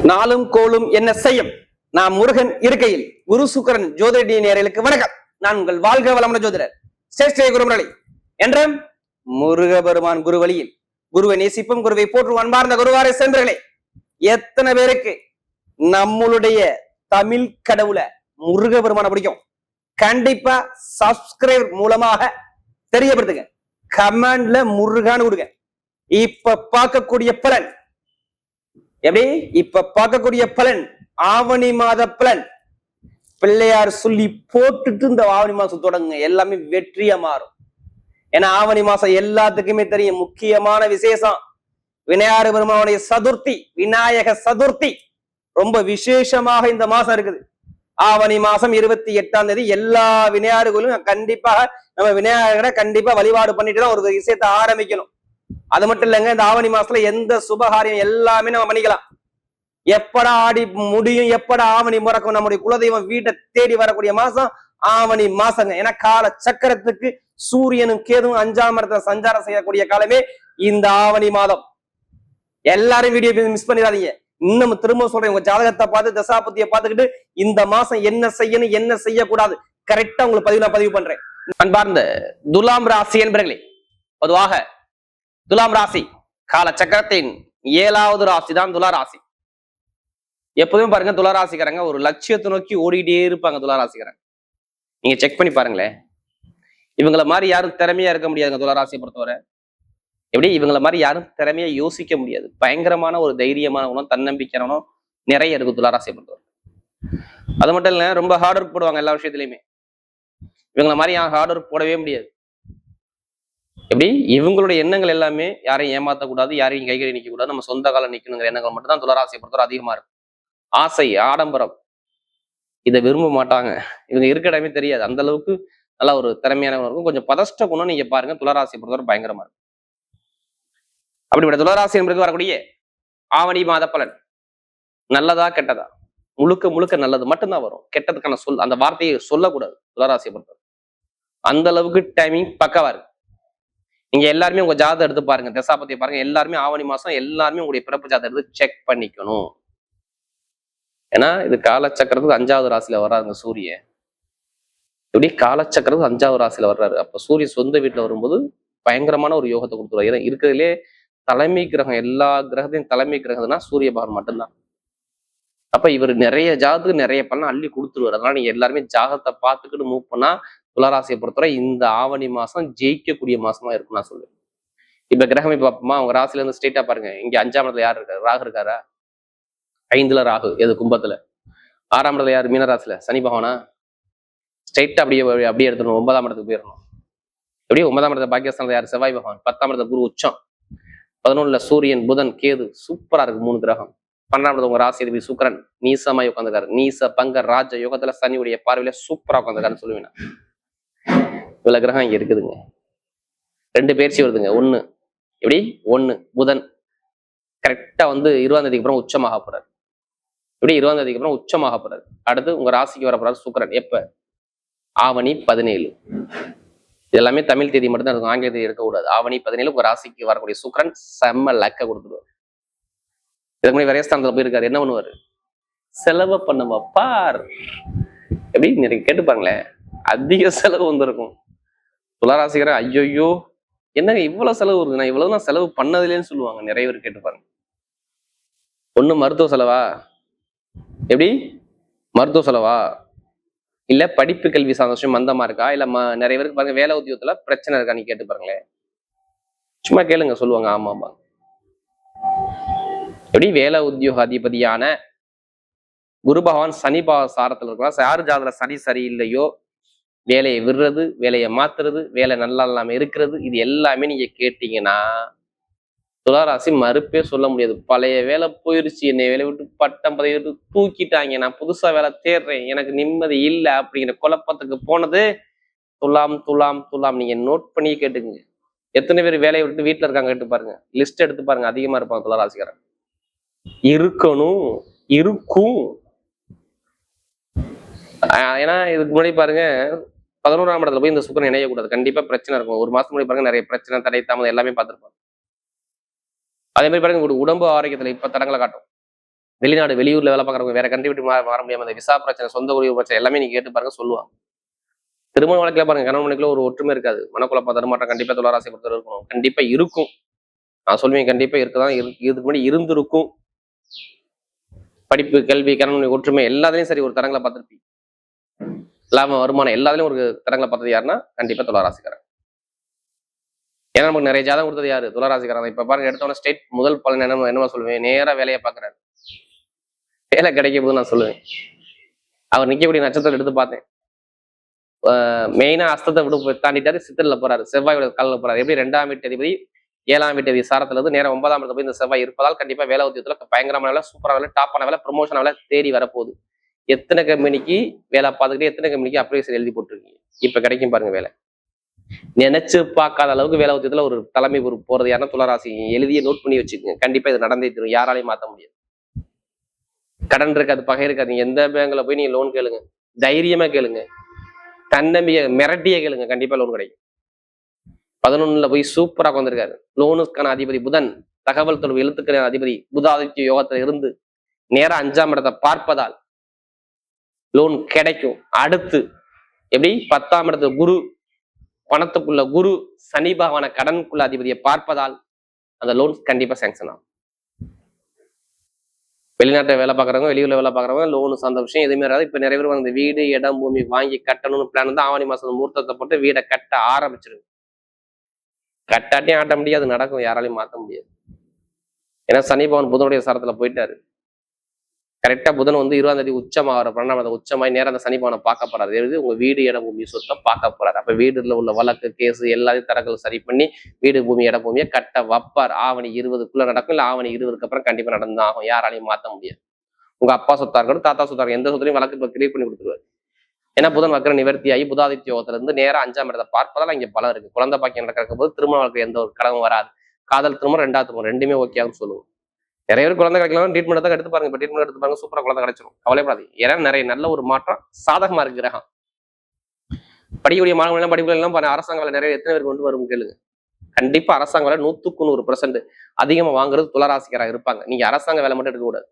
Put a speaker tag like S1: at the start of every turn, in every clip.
S1: நாளும் கோளும் என்ன செய்யும்? நான் முருகன் இருக்கையில் குரு சுக்கரன் ஜோதிட நேயர்களுக்கு வணக்கம். நான் உங்கள் வாழ்க வளமுடன் ஜோதிடர் சேஷ்டே குருமரளி என்றும் முருக பெருமான் குரு வழியில் குருவை நேசிப்பும் குருவை போற்றும் அன்பார்ந்த குருவாரை சென்றர்களே, எத்தனை பேருக்கு நம்மளுடைய தமிழ் கடவுள முருக பெருமான பிடிக்கும்? கண்டிப்பா சப்ஸ்கிரைப் மூலமாக தெரியப்படுத்துங்க. கமெண்ட்ல முருகான்னு கொடுங்க. இப்ப பார்க்கக்கூடிய பலன் எப்படி? இப்ப பார்க்கக்கூடிய பலன் ஆவணி மாத பலன். பிள்ளையார் சொல்லி போட்டுட்டு இந்த ஆவணி மாசம் தொடங்குங்க, எல்லாமே வெற்றியா மாறும். ஏன்னா ஆவணி மாசம் எல்லாத்துக்குமே தெரியும், முக்கியமான விசேஷம் விநாயகர் பெருமானுடைய சதுர்த்தி, விநாயக சதுர்த்தி ரொம்ப விசேஷமாக இந்த மாசம் இருக்குது. ஆவணி மாசம் 28ஆம் தேதி எல்லா விநாயகர்களும் கண்டிப்பாக நம்ம விநாயகரை கண்டிப்பா வழிபாடு பண்ணிட்டு தான் ஒரு விஷயத்தை ஆரம்பிக்கணும். அது மட்டும் இல்லைங்க, இந்த ஆவணி மாசத்துல எந்த சுபகாரியம் எல்லாமே நம்ம பண்ணிக்கலாம். எப்படா ஆடி முடியும், எப்படா ஆவணி முறக்கும், நம்முடைய குலதெய்வம் வீட்டை தேடி வரக்கூடிய மாசம் ஆவணி மாசங்க. ஏன்னா கால சக்கரத்துக்கு சூரியனும் கேதும் 5ஆம் இடத்துல சஞ்சாரம் செய்யக்கூடிய காலமே இந்த ஆவணி மாதம். எல்லாரும் வீடியோ மிஸ் பண்ணிடாதீங்க. இன்னும் திரும்ப சொல்றேன், உங்க ஜாதகத்தை பார்த்து தசாபத்தியை பார்த்துக்கிட்டு இந்த மாசம் என்ன செய்யணும் என்ன செய்யக்கூடாது கரெக்டா உங்களுக்கு பதிவு பண்றேன். அன்பார்ந்த துலாம் ராசி என்பர்களே, பொதுவாக துலாம் ராசி கால சக்கரத்தின் 7வது ராசி தான் துலா ராசி. எப்போதுமே பாருங்க, துலா ராசிக்காரங்க ஒரு லட்சியத்தை நோக்கி ஓடிட்டே இருப்பாங்க. துலா ராசிக்காரங்க நீங்க செக் பண்ணி பாருங்களேன், இவங்கள மாதிரி யாரும் திறமையா இருக்க முடியாதுங்க. துலா ராசியை பொறுத்தவரை எப்படி இவங்கள மாதிரி யாரும் திறமையா யோசிக்க முடியாது. பயங்கரமான ஒரு தைரியமானவனும் தன்னம்பிக்கையானவனும் நிறைய இருக்கு துலா ராசியை பொறுத்தவரை. அது மட்டும் இல்ல, ரொம்ப ஹார்ட் ஒர்க் போடுவாங்க எல்லா விஷயத்திலயுமே. இவங்கள மாதிரி ஹார்ட் ஒர்க் போடவே முடியாது. எப்படி இவங்களுடைய எண்ணங்கள் எல்லாமே யாரையும் ஏமாத்தக்கூடாது, யாரையும் கைகளை நிக்க கூடாது, நம்ம சொந்த காலம் நிக்கணுங்கிற எண்ணங்கள் மட்டும் தான் துலராசியை பொறுத்தவரை அதிகமா இருக்கும். ஆசை, ஆடம்பரம் இதை விரும்ப மாட்டாங்க. இவங்க இருக்க இடமே தெரியாது. அந்த அளவுக்கு நல்லா ஒரு திறமையானவங்க இருக்கும். கொஞ்சம் பதஷ்ட குணம் நீங்க பாருங்க, துலராசியை பொறுத்தவரை பயங்கரமா இருக்கும். அப்படிப்பட்ட துலராசி என்பது வரக்கூடிய ஆவணி மாத பலன் நல்லதா கெட்டதா? முழுக்க முழுக்க நல்லது மட்டும்தான் வரும். கெட்டதுக்கான அந்த வார்த்தையை சொல்லக்கூடாது துலராசியை பொறுத்தவரை. அந்த அளவுக்கு டைமிங் பக்கவா இருக்கு. நீங்க எல்லாருமே உங்க ஜாதகம் எடுத்து பாருங்க, தசாபத்தியை பாருங்க. எல்லாருமே ஆவணி மாசம் எல்லாருமே உங்களுடைய பிறப்பு ஜாதகம் எடுத்து செக் பண்ணிக்கணும். ஏன்னா இது காலச்சக்கரத்துக்கு 5வது ராசியில வர்றாருங்க சூரியன். இப்படி காலச்சக்கரத்துக்கு 5வது ராசியில வர்றாரு. அப்ப சூரியன் சொந்த வீட்டுல வரும்போது பயங்கரமான ஒரு யோகத்தை கொடுத்துருவாரு. ஏன்னா இருக்கிறதுலே தலைமை கிரகம், எல்லா கிரகத்தையும் தலைமை கிரகம்னா சூரிய பகவான் மட்டும்தான். அப்ப இவர் நிறைய ஜாதத்துக்கு நிறைய பலன் அள்ளி கொடுத்துருவாரு. அதனால நீங்க எல்லாருமே ஜாதகத்தை பார்த்துக்கிட்டு மூவ் பண்ணா துலராசியை பொறுத்தவரை இந்த ஆவணி மாசம் ஜெயிக்கக்கூடிய மாசமா இருக்கும் நான் சொல்லுவேன். இப்ப கிரகமே பார்ப்போமா, அவங்க ராசில இருந்து ஸ்ட்ரெயிட்டா பாருங்க. இங்க 5ஆம் இடத்துல யார் இருக்காரு? ராகு இருக்காரா? 5ல ராகு, எது கும்பத்துல. 6ஆம் இடத்துல யாரு? மீனராசில சனி பகவானா? ஸ்ட்ரெயிட்டா அப்படியே எடுத்துடணும். 9ஆம் இடத்துக்கு போயிடணும். எப்படியும் 9ஆம் இடத்துல பாக்கியஸ்தானத்துல யாரு? செவ்வாய் பகவான். 10ஆம் இடத்துல குரு உச்சம். 11ல சூரியன், புதன், கேது சூப்பரா இருக்கு 3 கிரகம். 12ஆம் இடத்துல உங்க ராசி அதிபதி சுக்கிரன் நீசமாய் உட்காந்துருக்காரு. நீச பங்க ராஜ யோகத்துல சனியுடைய பார்வையில சூப்பரா உட்காந்துருக்காருன்னு சொல்லுவேன். இவ்வளவு கிரகம் இங்க இருக்குதுங்க. 2 பயிற்சி வருதுங்க. 1 எப்படி 1 புதன் கரெக்டா 20ஆம் தேதிக்கு அப்புறம் உச்சமாக போறாரு. இப்படி 20ஆம் தேதிக்கு அப்புறம் உச்சமாக போறாரு. அடுத்து உங்க ராசிக்கு வர போறாரு சுக்கிரன். எப்ப? ஆவணி 17. எல்லாமே தமிழ் தேதி மட்டும் தான் இருக்கும், ஆங்கில தேதி இருக்கக்கூடாது. ஆவணி 17 உங்க ராசிக்கு வரக்கூடிய சுக்கிரன் செம்ம லக்க கொடுத்துருவாரு. இதுக்கு முன்னாடி விரயஸ்தானத்துல போயிருக்காரு. என்ன பண்ணுவாரு? செலவு பண்ணுவா பார். எப்படி நீங்க கேட்டுப்பாங்களேன், அதிக செலவு வந்திருக்கும். துலராசிக்காரன் ஐயோ என்னங்க இவ்வளவு செலவு வருது, நான் இவ்வளவு நான் செலவு பண்ணதில்லைன்னு சொல்லுவாங்க. நிறைய பேர் கேட்டுப்பாங்க. ஒண்ணு மருத்துவ செலவா? எப்படி மருத்துவ செலவா? இல்ல படிப்பு கல்வி சந்தோஷம் மந்தமா இருக்கா? இல்ல நிறைய பேருக்கு பாருங்க வேலை உத்தியோகத்துல பிரச்சனை இருக்கா? நீ கேட்டு பாருங்களேன். சும்மா கேளுங்க, சொல்லுவாங்க ஆமாமா. எப்படி வேலை உத்தியோக அதிபதியான குரு பகவான் சனி சாரத்துல இருக்கலாம். யாரு ஜாதகத்துல சனி சரியில்லையோ வேலையை விடுறது, வேலையை மாத்துறது, வேலை நல்லா இல்லாம இருக்கிறது, இது எல்லாமே நீங்க கேட்டீங்கன்னா துளாராசி மறுப்பே சொல்ல முடியாது. பழைய வேலை போயிருச்சு, என்னை வேலை விட்டு பட்டம் பதவி விட்டு தூக்கிட்டாங்க, நான் புதுசா வேலை தேடுறேன், எனக்கு நிம்மதி இல்லை அப்படிங்கிற குழப்பத்துக்கு போனது துலாம் துலாம் துலாம். நீங்க நோட் பண்ணி கேட்டுக்குங்க. எத்தனை பேர் வேலையை விட்டு வீட்டுல இருக்காங்க கேட்டு பாருங்க. லிஸ்ட் எடுத்து பாருங்க, அதிகமா இருப்பாங்க துளாராசிக்காரன். இருக்கணும், இருக்கும். ஏன்னா இதுக்கு முன்னாடி பாருங்க 11ஆம் இடத்துல போய் இந்த சுக்கிரன் இணையக்கூடாது. கண்டிப்பா பிரச்சனை இருக்கும். 1 மாசத்துக்கு முன்னாடி பாருங்க நிறைய பிரச்சனை, தடை, தாமதம் எல்லாமே பார்த்துருப்பாங்க. அதே மாதிரி பாருங்க உடம்பு ஆரோக்கியத்துல இப்ப தடங்களை காட்டும். வெளிநாடு வெளியூர்ல வேலை பார்க்குறவங்க, வேற கண்ட்ரி விட்டு மாற முடியாம அந்த விசா பிரச்சனை, சொந்த குடியுரிமை பிரச்சனை எல்லாமே நீங்க கேட்டு பாருங்க சொல்லுவாங்க. திருமண வாழ்க்கையில பாருங்க, கணவன் மனைவிக்குள்ள ஒரு ஒற்றுமை இருக்காது, மனக்குழப்பம் தடுமாற்றம் கண்டிப்பா துளாராசி பொறுத்தவரை இருக்கணும். கண்டிப்பா இருக்கும், நான் சொல்லுவேன் கண்டிப்பா இருக்குதான், இதுக்கு முன்னாடி இருந்திருக்கும். படிப்பு, கல்வி, கணவன் ஒற்றுமை எல்லாத்துலயும் சரி ஒரு தரங்களை பார்த்துருப்பீங்க. லாபம், வருமானம் எல்லாத்துலயும் ஒரு தரங்களை பார்த்தது யாருன்னா கண்டிப்பா துளாராசிக்காரன். ஏன்னா நமக்கு நிறைய ஜாதகம் கொடுத்தது யாரு? துளாராசிக்காரன். இப்ப பாருங்க, எடுத்தோன்னா ஸ்டேட் முதல் பலன் என்னமா சொல்லுவேன், நேரா வேலையை பாக்குறாரு, வேலை கிடைக்க போது நான் சொல்லுவேன். அவர் நிக்கக்கூடிய நட்சத்திரம் எடுத்து பார்த்தேன், மெயினா அஸ்தத்தை விட்டு தாண்டிட்டாரு, சித்திரில போறாரு, செவ்வாயோட காலில் போறாரு. எப்படி 2ஆம் வீட்டு அதிபதி 7ஆம் வீட்டு சாரத்துல இருந்து நேரம் 9ஆம் இடத்துல போய் இந்த செவ்வாய் இருப்பதால் கண்டிப்பா வேலை உத்தியத்துல பயங்கரமான வேலை, சூப்பரான வேலை, டாப்பான வேலை, ப்ரொமோஷன் வேலை தேடி வரப்போகுது. எத்தனை கம்பெனிக்கு வேலை பார்த்துக்கிட்டு எத்தனை கம்பெனிக்கு அப்ளிகேஷன் எழுதி போட்டுருக்கீங்க, இப்ப கிடைக்கும் பாருங்க வேலை. நினைச்சு பார்க்காத அளவுக்கு வேலை உத்தியத்துல ஒரு தலைமை பொறுப்பு போறது யாருன்னா துளாராசி. எழுதிய நோட் பண்ணி வச்சுக்கோங்க, கண்டிப்பா இது நடந்தே தரும், யாராலையும் மாற்ற முடியாது. கடன் இருக்காது, பகை இருக்காது, நீங்க எந்த பேங்க்ல போய் நீங்க லோன் கேளுங்க, தைரியமா கேளுங்க, தன்னம்பிக்கை மிரட்டிய கேளுங்க, கண்டிப்பா லோன் கிடைக்கும். 11ல போய் சூப்பரா வந்திருக்காரு. லோனுக்கான அதிபதி புதன், தகவல் தொடர்பு எழுத்துக்களின் அதிபதி புதாதித்ய யோகத்துல இருந்து நேரம் 5ஆம் இடத்தை பார்ப்பதால் லோன் கிடைக்கும். அடுத்து எப்படி 10ஆம் இடத்துல குரு, பணத்துக்குள்ள குரு, சனி பகவான கடனுக்குள்ள அதிபதியை பார்ப்பதால் அந்த லோன் கண்டிப்பா சேங்ஷன் ஆகும். வெளிநாட்டை வேலை பார்க்குறவங்க, வெளியூர்ல வேலை பார்க்குறவங்க, லோனு சார்ந்த விஷயம் எதுவுமே வராது. இப்ப நிறைய பேர் அந்த வீடு, இடம், பூமி வாங்கி கட்டணும்னு பிளான் வந்து ஆவணி மாசம் முகூர்த்தத்தை போட்டு வீடை கட்ட ஆரம்பிச்சிருங்க. கட்டாட்டியும் ஆட்ட முடியாது, நடக்கும், யாராலையும் மாற்ற முடியாது. ஏன்னா சனி பகவான் புதனுடைய சாரத்துல போயிட்டாரு. கரெக்டா புதன் வந்து 20ஆம் தேதி உச்சமாகிற 12ஆம் உச்சமாய் நேரம் அந்த சனி பகவானை பார்க்க போறாரு. எழுதி உங்க வீடு, இடம், பூமி, சொத்தை பார்க்க போறாரு. அப்ப வீடுல உள்ள வழக்கு, கேஸ் எல்லாத்தையும் தரங்கள் சரி பண்ணி வீடு, பூமி, இட பூமியை கட்ட வைப்பார். ஆவணி 20க்குள்ள நடக்கும், இல்ல ஆவணி 20க்கு அப்புறம் கண்டிப்பா நடந்து ஆகும், யாராலையும் மாற்ற முடியாது. உங்க அப்பா சொத்தா இருக்கட்டும், தாத்தா சொத்தா இருக்கட்டும், எந்த சொத்துலையும் வழக்கு இப்ப கிளியர் பண்ணி கொடுத்துருவாரு. ஏன்னா புதன் வக்கர நிவர்த்தி ஆகி புதாதித்ய யோகத்துல இருந்து நேரம் 5ஆம் இடத்தை பார்ப்பதால் இங்க பலம் இருக்கு. குழந்தை பாக்கியம் நடக்கிற போது திருமண வாழ்க்கை எந்த ஒரு கடவும் வராது. காதல் திருமணம், 2ஆவது திருமணம் ரெண்டுமே ஓகே ஆகும் சொல்லுவோம். நிறைய பேர் குழந்தை கிடைக்கலாம், ட்ரீட்மெண்ட் தான் எடுத்து பாருங்க. இப்ப ட்ரீட்மெண்ட் எடுத்து பாருங்க, சூப்பரா குழந்தை கிடைச்சிடும், கவலைப்படாது. ஏன்னா நிறைய நல்ல ஒரு மாற்றம் சாதகமா இருக்கு கிரகம். படிக்கக்கூடிய மாணவர்கள் படிப்புகள் எல்லாம் அரசாங்க வேலை நிறைய எத்தனை பேருக்கு கொண்டு வரும் கேளுங்க. கண்டிப்பா அரசாங்க வேலை 100% அதிகமா வாங்குறது துளாராசிக்காரா இருப்பாங்க. நீங்க அரசாங்க வேலை மட்டும் எடுக்கக்கூடாது.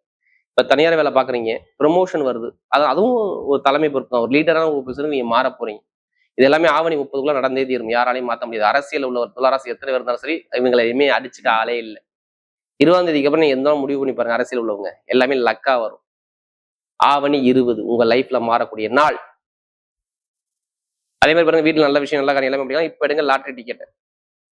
S1: இப்ப தனியார் வேலை பாக்குறீங்க, ப்ரொமோஷன் வருது, அதுவும் ஒரு தலைமை பொறுப்பு தான். ஒரு லீடரான ஒரு பொசிஷனுக்கு நீங்க மாற போறீங்க. இது எல்லாமே ஆவணி 30க்குள்ள நடந்தே தீரும், யாராலையும் மாற்ற முடியாது. அரசியல் உள்ள ஒரு துளாராசி எத்தனை பேர் இருந்தாலும் சரி, இவங்களை எதுவுமே அடிச்சுக்க ஆளே இல்லை. 20ஆம் தேதிக்கு அப்புறம் நீங்க எந்த முடிவு பண்ணி பாருங்க, அரசியல் உள்ளவங்க எல்லாமே லக்கா வரும். ஆவணி 20 உங்க லைஃப்ல மாறக்கூடிய நாள். அதே மாதிரி பாருங்க, வீட்டுல நல்ல விஷயம், நல்ல காரியம் எல்லாமே முடியும். இப்ப எடுங்க லாட்டரி டிக்கெட்,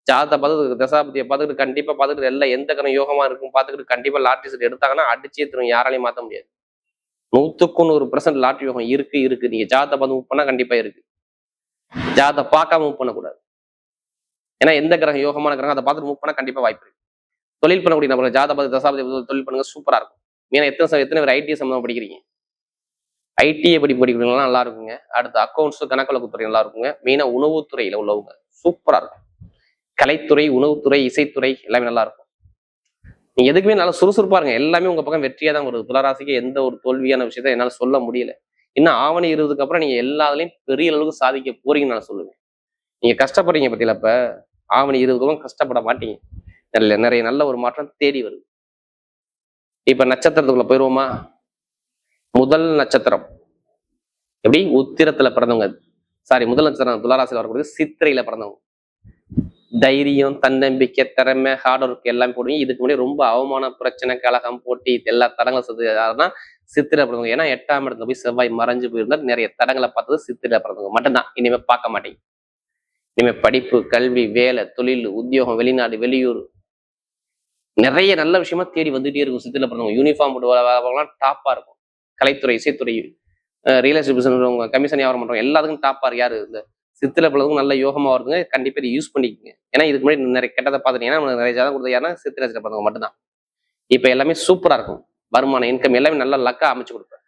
S1: ஜாதத்தை பார்த்து, தசாபதியை பார்த்துக்கிட்டு கண்டிப்பா பார்த்துக்கிட்டு எல்லாம் எந்த கணம் யோகமா இருக்கும் பார்த்துக்கிட்டு கண்டிப்பா லாட்டரி சீட் எடுத்தாங்கன்னா அடிச்சே தரும், யாராலையும் மாற்ற முடியாது. 100% லாட்டரி யோகம் இருக்கு. நீங்க ஜாதத்தை பார்த்து மூவ் பண்ணா கண்டிப்பா இருக்கு. ஜாதத்தை பார்க்காம மூவ் பண்ணக்கூடாது. ஏன்னா எந்த கிரகம் யோகமான கிரகம் அதை பார்த்துட்டு மூவ் பண்ணா கண்டிப்பா வாய்ப்பு இருக்கு. தொழில் பண்ணக்கூடிய நபர்கள் ஜாதக பார்த்து தசாபதி தொழில் பண்ணுங்க, சூப்பரா இருக்கும். ஏன்னா எத்தனை பேர் ஐடி சம்பந்தமா படிக்கிறீங்க, ஐடிஐ படிக்கிறீங்களா நல்லா இருக்குங்க. அடுத்து அக்கௌண்ட்ஸ், கணக்கு நல்லா இருக்குங்க. மெயினா உணவுத்துறையில உள்ளவங்க சூப்பரா இருக்கும். கலைத்துறை, உணவுத்துறை, இசைத்துறை எல்லாமே நல்லா இருக்கும். நீங்க எதுக்குமே நல்லா சுறுசுறுப்பா இருங்க, எல்லாமே உங்க பக்கம் வெற்றியா தான் வருது. துளாராசிக்கு எந்த ஒரு தோல்வியான விஷயத்த என்னால சொல்ல முடியல. இன்னும் ஆவணி 20க்கு அப்புறம் நீங்க எல்லாத்துலயும் பெரிய அளவுக்கு சாதிக்க போறீங்கன்னு நான் சொல்லுவேன். நீங்க கஷ்டப்படுறீங்க பத்தியில, இப்ப ஆவணி 20க்கு கஷ்டப்பட மாட்டீங்க. நிறைய நல்ல ஒரு மாற்றம் தேடி வருது. இப்ப நட்சத்திரத்துக்குள்ள போயிருவோமா? முதல் நட்சத்திரம் எப்படி? உத்திரத்துல பிறந்தவங்க, முதல் நட்சத்திரம் துளாராசியில் வரக்கூடிய சித்திரையில பிறந்தவங்க. தைரியம், தன்னம்பிக்கை, திறமை, ஹார்ட் ஒர்க் எல்லாம் போடுவீங்க. இதுக்கு முன்னாடி ரொம்ப அவமான பிரச்சனை, கலகம், போட்டி எல்லா தடங்களும் யாருன்னா சித்திரை பிறந்தவங்க. ஏன்னா 8ஆம் இடத்துல போய் செவ்வாய் மறைஞ்சு போயிருந்தால் நிறைய தடங்களை பார்த்தது சித்திரை பிறந்தவங்க மட்டும்தான். இனிமே பார்க்க மாட்டீங்க. இனிமே படிப்பு, கல்வி, வேலை, தொழில், உத்தியோகம், வெளிநாடு, வெளியூர் நிறைய நல்ல விஷயமா தேடி வந்துட்டே இருக்கும். சித்திரை பிறந்தவங்க யூனிஃபார்ம் போட்டு டாப்பா இருக்கும். கலைத்துறை, இசைத்துறை, ரியல் எஸ்டேட் பிசினஸ், கமிஷன் வியாபாரம் பண்றவங்க எல்லாத்துக்கும் டாப்பா யாரு? இந்த சித்திரை பிறந்தவங்க நல்ல யோகமா வருதுங்க. கண்டிப்பா இதை யூஸ் பண்ணிக்கோங்க. ஏன்னா இதுக்கு முன்னாடி நிறைய கெட்டதை பார்த்துட்டீங்கன்னா நிறைய ஜாதகம் கொடுத்தா யாருன்னா சித்திரை பிறந்தவங்க மட்டும்தான். இப்ப எல்லாமே சூப்பரா இருக்கும். வருமானம், இன்கம் எல்லாமே நல்ல லக்கா அமைச்சு கொடுப்பேன்.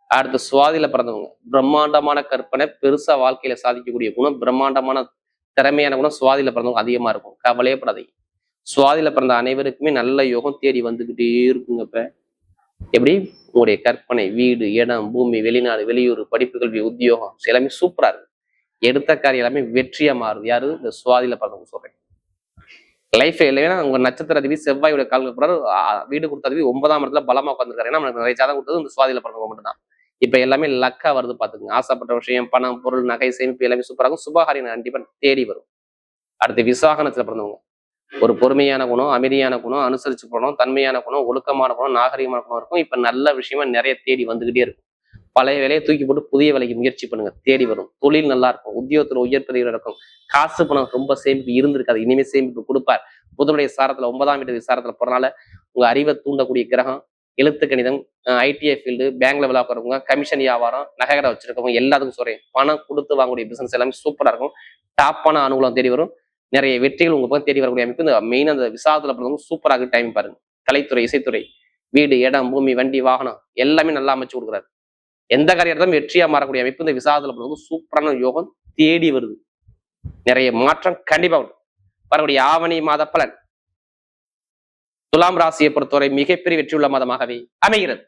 S1: அடுத்து சுவாதியில பிறந்தவங்க, பிரம்மாண்டமான கற்பனை, பெருசா வாழ்க்கையில சாதிக்கக்கூடிய குணம், பிரம்மாண்டமான திறமையான குணம் சுவாதியில பிறந்தவங்க அதிகமா இருக்கும். கவலையே படாதீங்க. சுவாதியில பிறந்த அனைவருக்குமே நல்ல யோகம் தேடி வந்துகிட்டே இருக்குங்க. இப்ப எப்படி? உங்களுடைய கற்பனை, வீடு, இடம், பூமி, வெளிநாடு, வெளியூர், படிப்பு, கல்வி, உத்தியோகம் எல்லாமே சூப்பரா இருக்கு. எடுத்த காரியம் எல்லாமே வெற்றியா மாறுது. யாரு? இந்த சுவாதியில பிறந்தவங்க சொல்றேன். லைஃப் இல்லைன்னா உங்க நட்சத்திர அதிபதி செவ்வாயோட கால்கள் போறாரு. வீடு கொடுத்த அதிபதி 9ஆம் இடத்துல பலமா உட்காந்துருக்காரு. ஏன்னா நமக்கு நிறைய ஜாதகம் கொடுத்தது இந்த சுவாதியில பிறந்தவங்க மட்டும் தான். இப்ப எல்லாமே லக்கா வருது பாத்துங்க. ஆசைப்பட்ட விஷயம், பணம், பொருள், நகை, சேமிப்பு எல்லாமே சூப்பரா இருக்கும். சுபகாரியம் கண்டிப்பா தேடி வரும். அடுத்து விசாகனத்துல பிறந்தவங்க ஒரு பொறுமையான குணம், அமைதியான குணம், அனுசரிச்சு போகணும், தன்மையான குணம், ஒழுக்கமான குணம், நாகரிகமான குணம் இருக்கும். இப்ப நல்ல விஷயமா நிறைய தேடி வந்துகிட்டே இருக்கும். பழைய வேலையை தூக்கி போட்டு புதிய வேலைக்கு முயற்சி பண்ணுங்க, தேடி வரும். தொழில் நல்லா இருக்கும், உத்தியோகத்துல உயர் பதவிகள் இருக்கும். காசு பணம் ரொம்ப சேமிப்பு இருந்திருக்காது, இனிமே சேமிப்பு கொடுப்பார். புதனுடைய சாரத்துல 9ஆம் வீட்டு விசாரத்துல போறனால உங்க அறிவை தூண்டக்கூடிய கிரகம். எழுத்து கணிதம், ஐடிஐ ஃபீல்டு, பேங்க்ல வேலை பார்க்குறவங்க, கமிஷன் வியாபாரம், நகைகடை வச்சிருக்கவங்க எல்லாத்துக்கும் சொல்றேன். பணம் கொடுத்து வாங்கக்கூடிய பிசினஸ் எல்லாமே சூப்பரா இருக்கும். டாப்பான அனுகூலம் தேடி வரும். நிறைய வெற்றிகள் உங்க பக்கம் தேடி வரக்கூடிய அமைப்பு. இந்த மெயின் அந்த விசாரத்துல பிறந்தவங்க சூப்பராக டைம் பாருங்க. கலைத்துறை, இசைத்துறை, வீடு, இடம், பூமி, வண்டி, வாகனம் எல்லாமே நல்லா அமைச்சு கொடுக்குறாரு. எந்த காரியத்தையும் வெற்றியா மாறக்கூடிய அமைப்பு இந்த விசாரத்துல பிறந்தவங்க சூப்பரான யோகம் தேடி வருது. நிறைய மாற்றம் கண்டிப்பா உண்டு. வரக்கூடிய ஆவணி மாத பலன் துலாம் ராசியை பொறுத்தவரை மிகப்பெரிய வெற்றியுள்ள மாதமாகவே அமைகிறது.